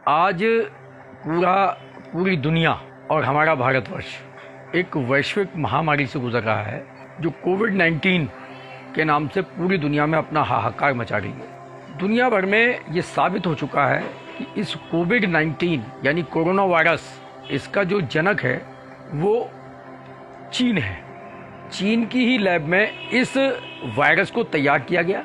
आज पूरी दुनिया और हमारा भारतवर्ष एक वैश्विक महामारी से गुजर रहा है जो कोविड-19 के नाम से पूरी दुनिया में अपना हाहाकार मचा रही है। दुनिया भर में ये साबित हो चुका है कि इस कोविड-19 यानी कोरोना वायरस, इसका जो जनक है वो चीन है। चीन की ही लैब में इस वायरस को तैयार किया गया,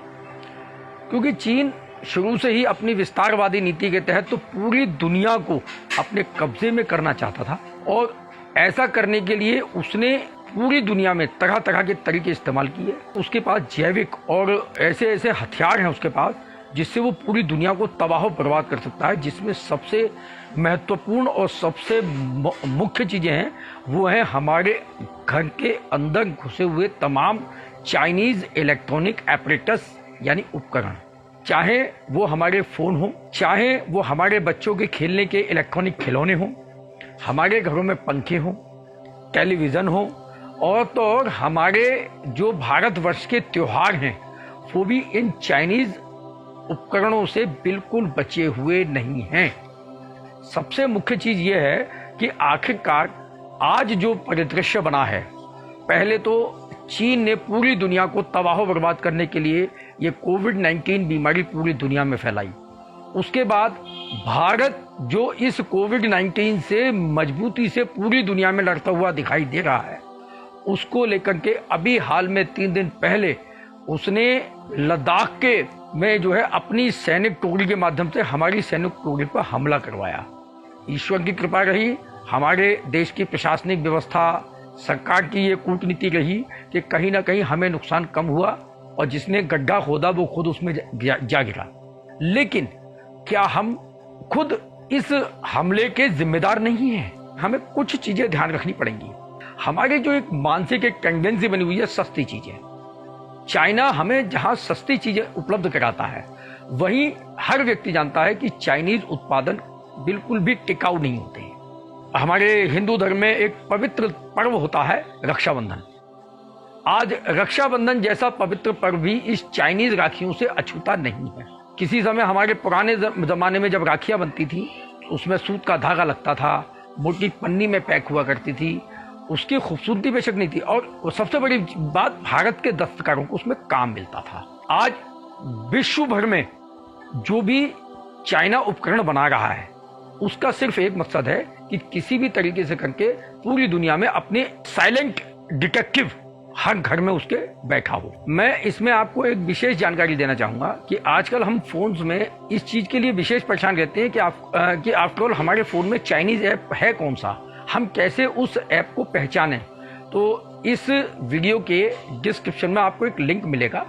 क्योंकि चीन शुरू से ही अपनी विस्तारवादी नीति के तहत तो पूरी दुनिया को अपने कब्जे में करना चाहता था, और ऐसा करने के लिए उसने पूरी दुनिया में तरह तरह के तरीके इस्तेमाल किए। उसके पास जैविक और ऐसे ऐसे हथियार हैं उसके पास जिससे वो पूरी दुनिया को तबाह बर्बाद कर सकता है। जिसमें सबसे महत्वपूर्ण और सबसे मुख्य चीज़ें हैं वो हैं हमारे घर के अंदर घुसे हुए तमाम चाइनीज़ इलेक्ट्रॉनिक एपरेटस यानी उपकरण, चाहे वो हमारे फ़ोन हो, चाहे वो हमारे बच्चों के खेलने के इलेक्ट्रॉनिक खिलौने हों, हमारे घरों में पंखे हों, टेलीविज़न हो, और तो और हमारे जो भारतवर्ष के त्योहार हैं वो भी इन चाइनीज़ उपकरणों से बिल्कुल बचे हुए नहीं हैं। सबसे मुख्य चीज़ ये है कि आखिरकार आज जो परिदृश्य बना है, पहले तो चीन ने पूरी दुनिया को तबाह बर्बाद करने के लिए ये कोविड-19 बीमारी पूरी दुनिया में फैलाई। उसके बाद भारत जो इस कोविड-19 से मजबूती से पूरी दुनिया में लड़ता हुआ दिखाई दे रहा है, उसको लेकर के अभी हाल में 3 दिन पहले उसने लद्दाख के में जो है अपनी सैनिक टुकड़ी के माध्यम से हमारी सैनिक टुकड़ी पर हमला करवाया। ईश्वर की कृपा रही, हमारे देश की प्रशासनिक व्यवस्था, सरकार की ये कूटनीति रही कि कहीं ना कहीं हमें नुकसान कम हुआ, और जिसने गड्ढा खोदा वो खुद उसमें जा गिरा। लेकिन क्या हम खुद इस हमले के जिम्मेदार नहीं हैं? हमें कुछ चीजें ध्यान रखनी पड़ेंगी। हमारी जो एक मानसिक एक टेंडेंसी बनी हुई है सस्ती चीजें, चाइना हमें जहां सस्ती चीजें उपलब्ध कराता है, वहीं हर व्यक्ति जानता है कि चाइनीज उत्पादन बिल्कुल भी टिकाऊ नहीं होते हैं। हमारे हिंदू धर्म में एक पवित्र पर्व होता है रक्षाबंधन। आज रक्षाबंधन जैसा पवित्र पर्व भी इस चाइनीज राखियों से अछूता नहीं है। किसी समय हमारे पुराने जमाने में जब राखियां बनती थी उसमें सूत का धागा लगता था, मोटी पन्नी में पैक हुआ करती थी, उसकी खूबसूरती बेशक नहीं थी, और सबसे बड़ी बात भारत के दस्तकारों को उसमें काम मिलता था। आज विश्व भर में जो भी चाइना उपकरण बना रहा है उसका सिर्फ एक मकसद है कि किसी भी तरीके से करके पूरी दुनिया में अपने साइलेंट डिटेक्टिव हर घर में उसके बैठा हो। मैं इसमें आपको एक विशेष जानकारी देना चाहूंगा कि आजकल हम फोन्स में इस चीज के लिए विशेष परेशान रहते हैं कि आफ्टर ऑल हमारे फोन में चाइनीज ऐप है कौन सा, हम कैसे उस ऐप को पहचानें। तो इस वीडियो के डिस्क्रिप्शन में आपको एक लिंक मिलेगा,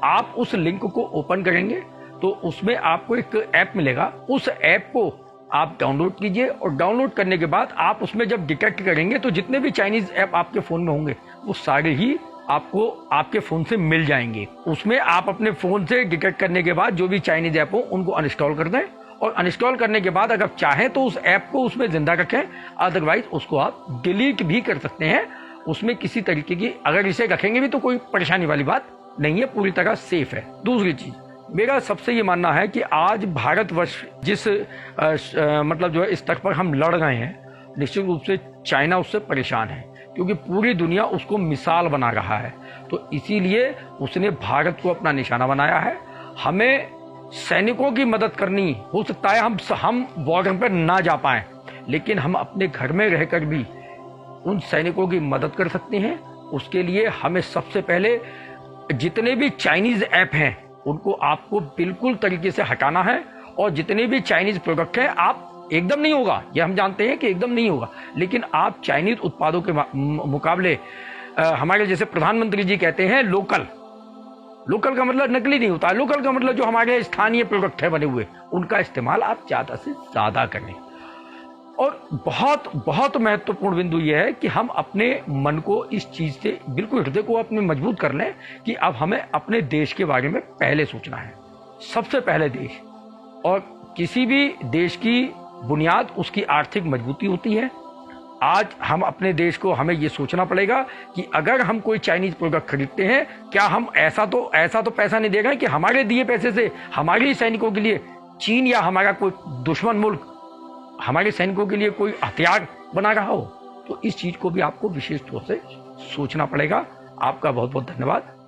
आप उस लिंक को ओपन करेंगे तो उसमें आपको एक ऐप मिलेगा। उस ऐप को आप डाउनलोड कीजिए, और डाउनलोड करने के बाद आप उसमें जब डिटेक्ट करेंगे तो जितने भी चाइनीज ऐप आपके फोन में होंगे वो सारे ही आपको आपके फोन से मिल जाएंगे। उसमें आप अपने फोन से डिटेक्ट करने के बाद जो भी चाइनीज ऐप हो उनको अनइंस्टॉल कर दें, और अनइंस्टॉल करने के बाद अगर चाहें तो उस ऐप को उसमें जिंदा रखें, अदरवाइज उसको आप डिलीट भी कर सकते हैं। उसमें किसी तरीके की अगर इसे रखेंगे भी तो कोई परेशानी वाली बात नहीं है, पूरी तरह सेफ है। दूसरी चीज, मेरा सबसे ये मानना है कि आज भारतवर्ष जिस मतलब जो है स्तर पर हम लड़ रहे हैं, निश्चित रूप से चाइना उससे परेशान है, क्योंकि पूरी दुनिया उसको मिसाल बना रहा है। तो इसीलिए उसने भारत को अपना निशाना बनाया है। हमें सैनिकों की मदद करनी हो सकता है, हम बॉर्डर पर ना जा पाएं, लेकिन हम अपने घर में रहकर भी उन सैनिकों की मदद कर सकते हैं। उसके लिए हमें सबसे पहले जितने भी चाइनीज ऐप हैं उनको आपको बिल्कुल तरीके से हटाना है, और जितने भी चाइनीज प्रोडक्ट हैं, आप एकदम नहीं होगा, ये हम जानते हैं कि एकदम नहीं होगा, लेकिन आप चाइनीज उत्पादों के मुकाबले हमारे जैसे प्रधानमंत्री जी कहते हैं लोकल का मतलब नकली नहीं होता है, लोकल का मतलब जो हमारे स्थानीय प्रोडक्ट है बने हुए, उनका इस्तेमाल आप ज्यादा से ज्यादा करें। और बहुत बहुत महत्वपूर्ण बिंदु यह है कि हम अपने मन को इस चीज से बिल्कुल हृदय को अपने मजबूत कर लें कि अब हमें अपने देश के बारे में पहले सोचना है, सबसे पहले देश। और किसी भी देश की बुनियाद उसकी आर्थिक मजबूती होती है। आज हम अपने देश को हमें ये सोचना पड़ेगा कि अगर हम कोई चाइनीज प्रोडक्ट खरीदते हैं, क्या हम ऐसा तो पैसा नहीं दे रहे हैं कि हमारे दिए पैसे से हमारे ही सैनिकों के लिए चीन या हमारा कोई दुश्मन मुल्क हमारे सैनिकों के लिए कोई हथियार बना रहा हो, तो इस चीज को भी आपको विशेष तौर से सोचना पड़ेगा। आपका बहुत बहुत धन्यवाद।